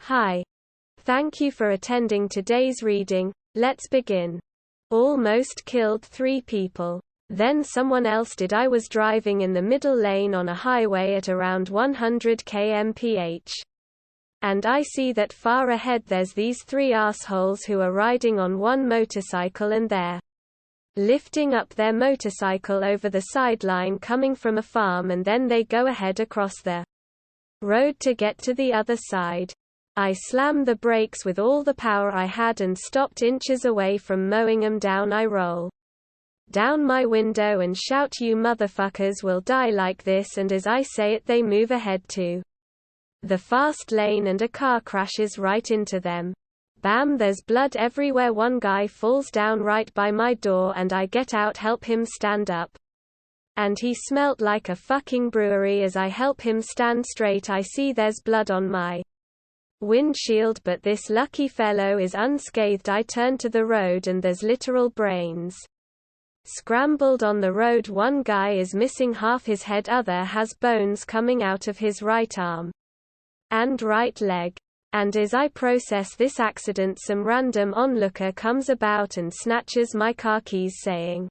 Hi. Thank you for attending today's reading. Let's begin. Almost killed 3 people. Then someone else did. I was driving in the middle lane on a highway at around 100 km/h. And I see that far ahead there's these 3 assholes who are riding on one motorcycle and they're lifting up their motorcycle over the sideline coming from a farm, and then they go ahead across the road to get to the other side. I slammed the brakes with all the power I had and stopped inches away from mowing 'em down. I roll down my window and shout, "You motherfuckers will die like this," and as I say it they move ahead to the fast lane and a car crashes right into them. Bam, there's blood everywhere. One guy falls down right by my door and I get out, help him stand up. And he smelt like a fucking brewery. As I help him stand straight I see there's blood on my windshield, but this lucky fellow is unscathed. I turn to the road and there's literal brains scrambled on the road. One guy is missing half his head, other has bones coming out of his right arm and right leg. And as I process this accident, some random onlooker comes about and snatches my car keys saying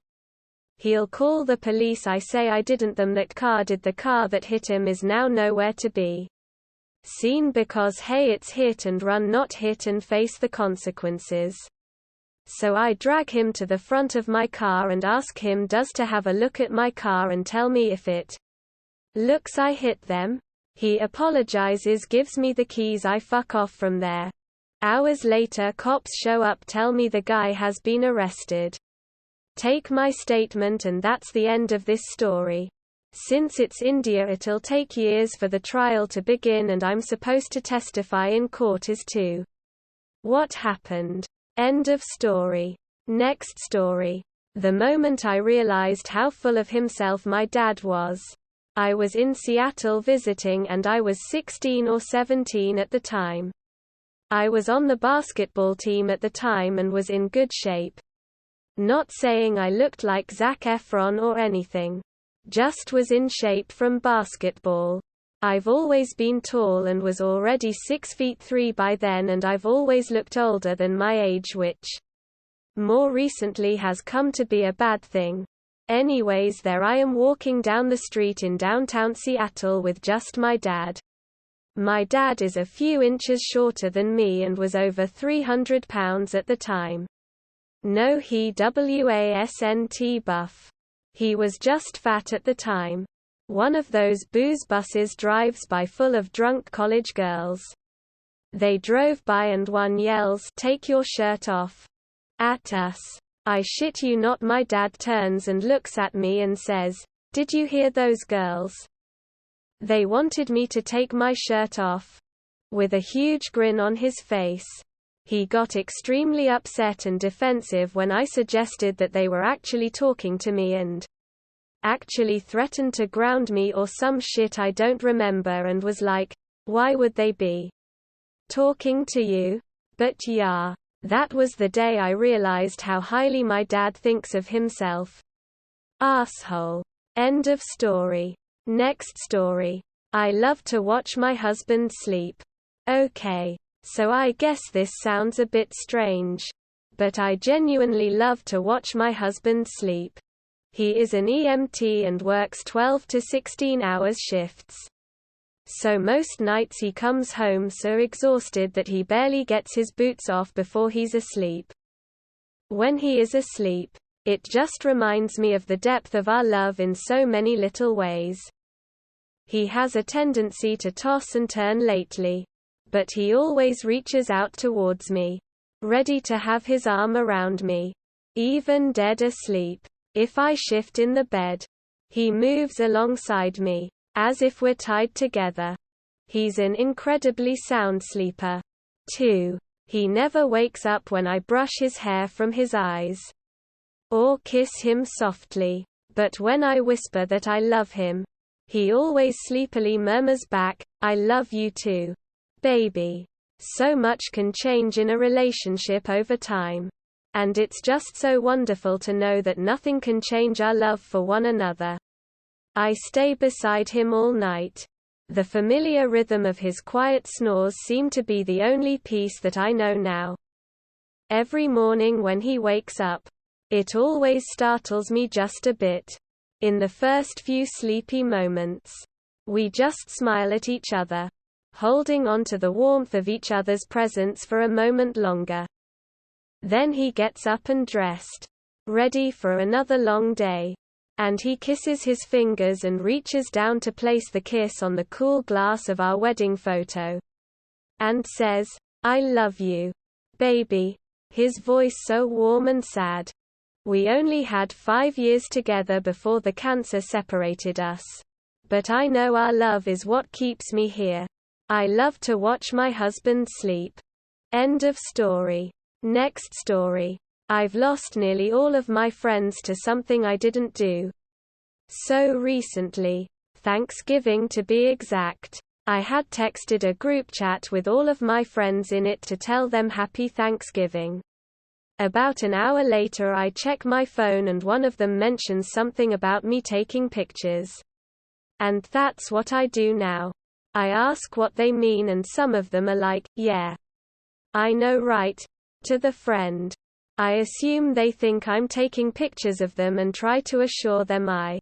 he'll call the police. I say I didn't, them that car did. The car that hit him is now nowhere to be seen because hey, it's hit and run, not hit and face the consequences. So I drag him to the front of my car and ask him does to have a look at my car and tell me if it looks I hit them. He apologizes, gives me the keys. I fuck off from there. Hours later cops show up, tell me the guy has been arrested. Take my statement and that's the end of this story. Since it's India it'll take years for the trial to begin and I'm supposed to testify in court as to what happened. End of story. Next story. The moment I realized how full of himself my dad was. I was in Seattle visiting and I was 16 or 17 at the time. I was on the basketball team at the time and was in good shape. Not saying I looked like Zac Efron or anything. Just was in shape from basketball. I've always been tall and was already 6'3" by then, and I've always looked older than my age, which more recently has come to be a bad thing. Anyways, there I am walking down the street in downtown Seattle with just my dad. My dad is a few inches shorter than me and was over 300 pounds at the time. No, he wasn't buff. He was just fat at the time. One of those booze buses drives by full of drunk college girls. They drove by and one yells, "Take your shirt off," at us. I shit you not, my dad turns and looks at me and says, "Did you hear those girls? They wanted me to take my shirt off." With a huge grin on his face. He got extremely upset and defensive when I suggested that they were actually talking to me and actually threatened to ground me or some shit I don't remember, and was like, "Why would they be talking to you?" But yeah. That was the day I realized how highly my dad thinks of himself. Asshole. End of story. Next story. I love to watch my husband sleep. Okay. So I guess this sounds a bit strange. But I genuinely love to watch my husband sleep. He is an EMT and works 12 to 16 hours shifts. So most nights he comes home so exhausted that he barely gets his boots off before he's asleep. When he is asleep, it just reminds me of the depth of our love in so many little ways. He has a tendency to toss and turn lately. But he always reaches out towards me, ready to have his arm around me. Even dead asleep. If I shift in the bed, he moves alongside me, as if we're tied together. He's an incredibly sound sleeper, too. He never wakes up when I brush his hair from his eyes or kiss him softly. But when I whisper that I love him, he always sleepily murmurs back, "I love you too, baby." So much can change in a relationship over time. And it's just so wonderful to know that nothing can change our love for one another. I stay beside him all night. The familiar rhythm of his quiet snores seemed to be the only peace that I know now. Every morning when he wakes up, it always startles me just a bit. In the first few sleepy moments, we just smile at each other, holding on to the warmth of each other's presence for a moment longer. Then he gets up and dressed, ready for another long day. And he kisses his fingers and reaches down to place the kiss on the cool glass of our wedding photo. And says, "I love you, baby," his voice so warm and sad. We only had 5 years together before the cancer separated us. But I know our love is what keeps me here. I love to watch my husband sleep. End of story. Next story. I've lost nearly all of my friends to something I didn't do. So recently, Thanksgiving to be exact, I had texted a group chat with all of my friends in it to tell them Happy Thanksgiving. About an hour later I check my phone and one of them mentions something about me taking pictures. And that's what I do now. I ask what they mean and some of them are like, "Yeah, I know, right?" to the friend. I assume they think I'm taking pictures of them and try to assure them I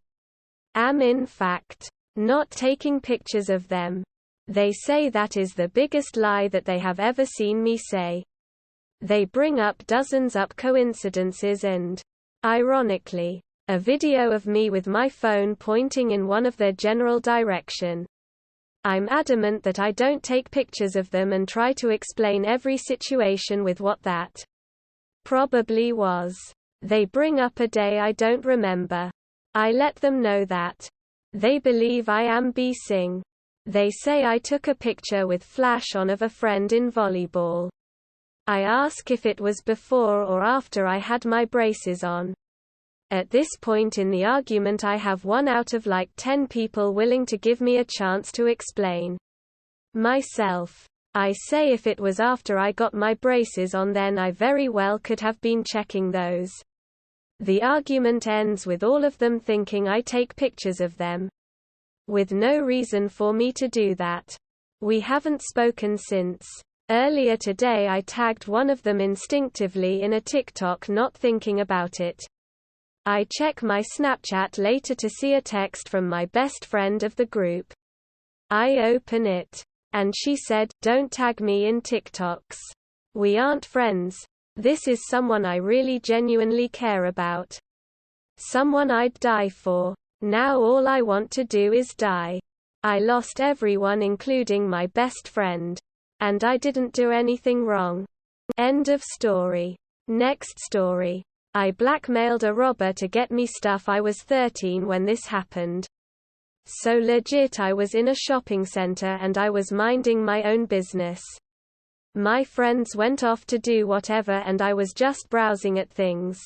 am in fact not taking pictures of them. They say that is the biggest lie that they have ever seen me say. They bring up dozens of coincidences and, ironically, a video of me with my phone pointing in one of their general direction. I'm adamant that I don't take pictures of them and try to explain every situation with what that probably was. They bring up a day I don't remember. I let them know that. They believe I am BSing. They say I took a picture with flash on of a friend in volleyball. I ask if it was before or after I had my braces on. At this point in the argument I have 1 out of like 10 people willing to give me a chance to explain myself. I say if it was after I got my braces on then I very well could have been checking those. The argument ends with all of them thinking I take pictures of them. With no reason for me to do that. We haven't spoken since. Earlier today I tagged one of them instinctively in a TikTok not thinking about it. I check my Snapchat later to see a text from my best friend of the group. I open it. And she said, "Don't tag me in TikToks. We aren't friends. This is someone I really genuinely care about. Someone I'd die for. Now all I want to do is die. I lost everyone including my best friend. And I didn't do anything wrong." End of story. Next story. I blackmailed a robber to get me stuff. I was 13 when this happened. So legit, I was in a shopping center and I was minding my own business. My friends went off to do whatever and I was just browsing at things.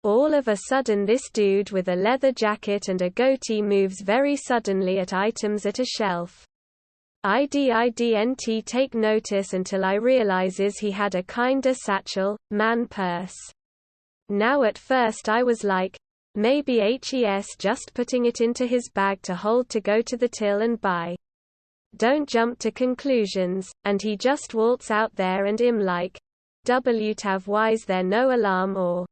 All of a sudden this dude with a leather jacket and a goatee moves very suddenly at items at a shelf. I didn't take notice until I realizes he had a kinda satchel, man purse. Now at first I was like, maybe he's just putting it into his bag to hold to go to the till and buy. Don't jump to conclusions, and he just waltz out there and I'm like, wtav, why's there no alarm or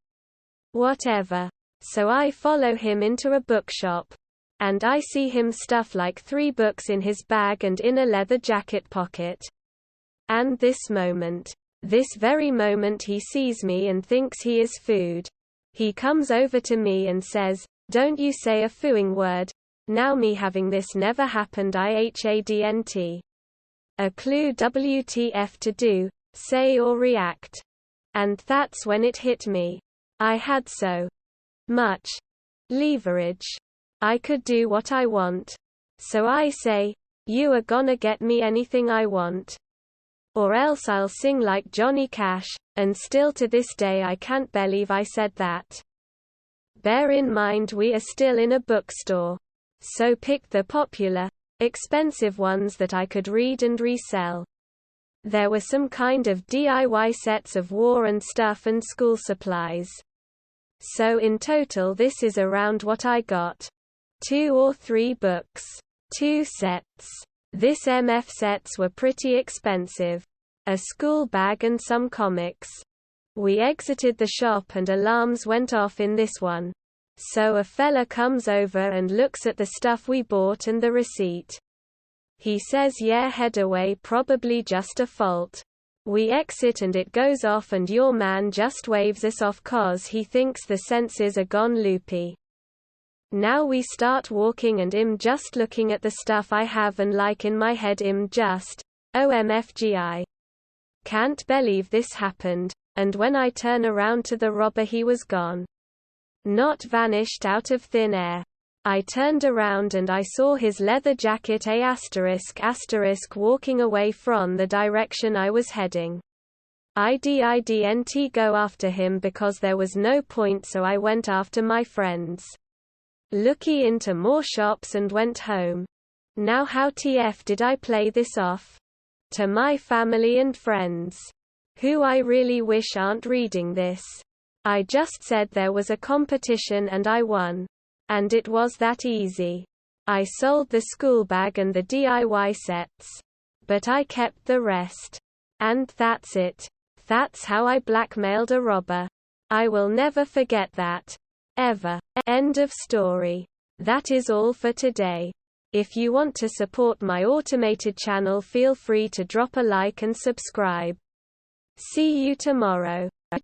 whatever. So I follow him into a bookshop. And I see him stuff like 3 books in his bag and in a leather jacket pocket. And this very moment he sees me and thinks he is food. He comes over to me and says, "Don't you say a fooing word." Now me having this never happened, I hadn't a clue WTF to do, say or react. And that's when it hit me. I had so much leverage. I could do what I want. So I say, "You are gonna get me anything I want. Or else I'll sing like Johnny Cash," and still to this day I can't believe I said that. Bear in mind we are still in a bookstore. So picked the popular, expensive ones that I could read and resell. There were some kind of DIY sets of war and stuff and school supplies. So in total this is around what I got. 2 or 3 books. 2 sets. This MF sets were pretty expensive. A school bag and some comics. We exited the shop and alarms went off in this one. So a fella comes over and looks at the stuff we bought and the receipt. He says yeah, head away, probably just a fault. We exit and it goes off and your man just waves us off cause he thinks the senses are gone loopy. Now we start walking and I'm just looking at the stuff I have and like in my head I'm just, OMFGI. Can't believe this happened, and when I turn around to the robber he was gone. Not vanished out of thin air. I turned around and I saw his leather jacket *** walking away from the direction I was heading. I didn't go after him because there was no point, so I went after my friends. Looky into more shops and went home. Now how TF did I play this off? To my family and friends. Who I really wish aren't reading this. I just said there was a competition and I won. And it was that easy. I sold the school bag and the DIY sets. But I kept the rest. And that's it. That's how I blackmailed a robber. I will never forget that. Ever. End of story. That is all for today. If you want to support my automated channel, feel free to drop a like and subscribe. See you tomorrow.